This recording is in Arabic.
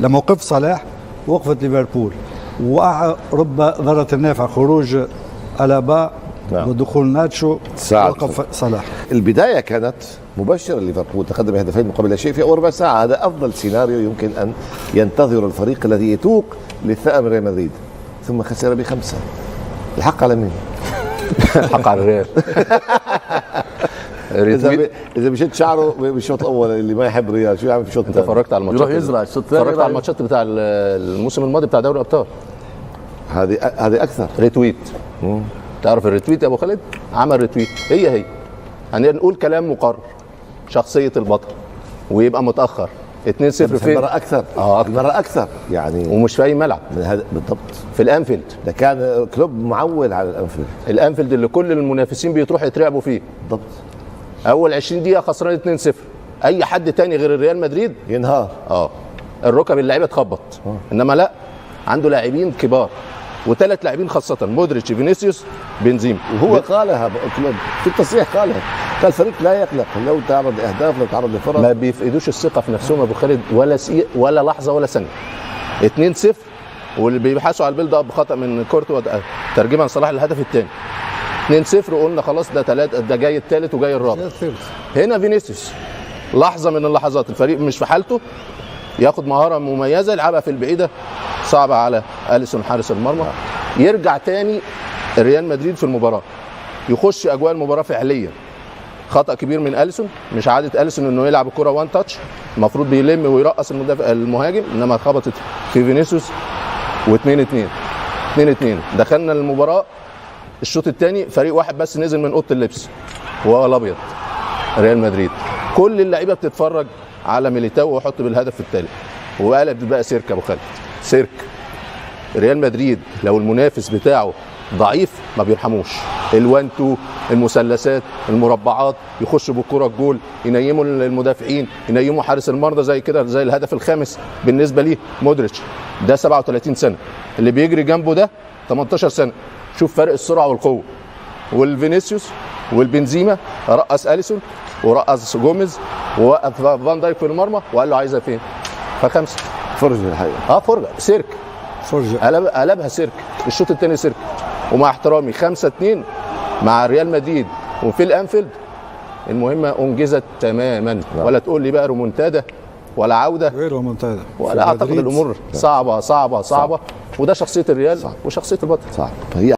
لموقف صلاح وقفت ليفربول، وقع رب ضرة النافع خروج ألابا ودخول ناتشو وقف صلاح. البداية كانت مبشرة ليفربول، تقدم بهدفين مقابل لا شيء في أول ربع ساعة. هذا أفضل سيناريو يمكن أن ينتظر الفريق الذي يتوق للثأر من ريال مدريد، ثم خسر ب5. الحق على مين؟ الحق على الريال. اذا مشيت شعره بالشوط الاول اللي ما يحب ريال شو يعمل في الشوط الثاني؟ اتفرجت على الماتشات، يروح يزرع الشوط الثاني، اتفرجت على الماتشات بتاع الموسم الماضي بتاع دوري الابطال. هذه اكثر ريتويت. تعرف الريتويت يا ابو خالد؟ عمل ريتويت. هي هنقول كلام مقرر، شخصيه البطل، ويبقى متاخر 2-0 فين؟ المره اكثر. المره اكثر يعني، ومش في اي ملعب. بالضبط في الانفيلد. ده كان كلوب معول على الانفيلد اللي كل المنافسين بيروحوا يترعبوا فيه. بالضبط. اول 20 دقيقه خسران 2-0. اي حد تاني غير الريال مدريد ينهار. الركب اللعيبه تخبط. انما لا، عنده لاعبين كبار، وثلاث لاعبين خاصه، مودريتش، فينيسيوس، بنزيما. وهو قالها كلوب في التصريح، قال الفريق لا يقلق لو تعرض لاهداف، لو تعرض لفرص. ما بيفقدوش الثقه في نفسهم يا ابو خالد ولا لحظه ولا ثانيه. 2-0 واللي بيبحثوا على البيلد اب خطا من كورتوا، ترجمه لصلاح الهدف الثاني. 2-0 وقلنا خلاص ده ده جاي الثالث وجاي الرابع. هنا فينيسيوس لحظه من اللحظات الفريق مش في حالته، ياخد مهاره مميزه يلعبها في البعيده صعبه على اليسون حارس المرمى. يرجع تاني ريال مدريد في المباراه، يخش اجواء المباراه فعليا. خطا كبير من اليسون، مش عاده اليسون انه يلعب الكره وان تاتش، المفروض بيلم ويرقص المهاجم، انما خبطت في فينيسيوس. و2-2 دخلنا المباراه. الشوط الثاني فريق واحد بس نزل من اوضه اللبس وهو الابيض، ريال مدريد. كل اللعيبه بتتفرج على ميليتاو ويحط بالهدف الثالث، وقلب بقى سيرك يا ابو خالد، سيرك. ريال مدريد لو المنافس بتاعه ضعيف ما بيرحموش. ال1-2، المثلثات، المربعات، يخشوا بالكره الجول، ينيموا المدافعين، ينيموا حارس المرمى زي كده، زي الهدف الخامس بالنسبه ليه مودريتش. ده 37 سنه، اللي بيجري جنبه ده 18 سنه. شوف فرق السرعه والقوه. والفينيسيوس والبنزيما رقص اليسون ورقص جوميز ووقف فان دايك في المرمى وقال له عايزها فين؟ ف5. فرجه الحقيقه. فرجه سيرك. قلبها سيرك. الشوط الثاني سيرك. ومع احترامي 5-2 مع ريال مدريد وفي الانفيلد، المهمه انجزت تماما. ولا تقول لي بقى رومونتادا ولا عوده، غير رومونتادا، ولا اعتقد الامور صعبه صعبه صعبه. وده شخصيه الريال وشخصيه البطل. صعب. هي